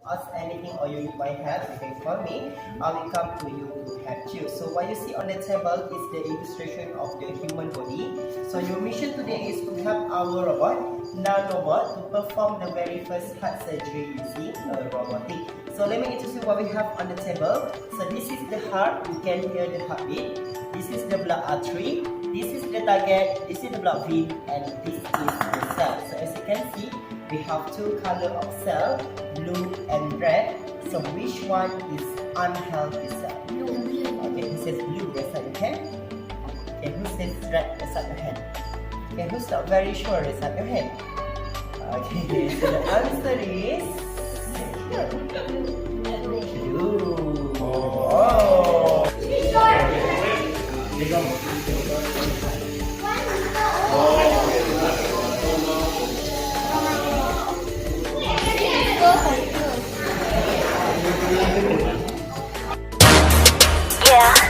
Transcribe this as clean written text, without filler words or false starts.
ask anything or you need my help, you can call me. I will come to you to help you. So what you see on the table is the illustration of the human body. So your mission today is to help our robot, nanobot, to perform the very first heart surgery using robotic. So let me introduce you what we have on the table. So this is the heart, you can hear the heartbeat. This is the blood artery. This is the target, this is the blood vein, and this is the cell. So as you can see, we have two color of cell, blue and red. So which one is unhealthy cell? Blue. Okay, who says blue? Raise up your hand. Okay, who says red? Raise up your hand. Okay, who's not very sure? Raise up your hand. Okay, so the answer is blue. Oh. Yeah.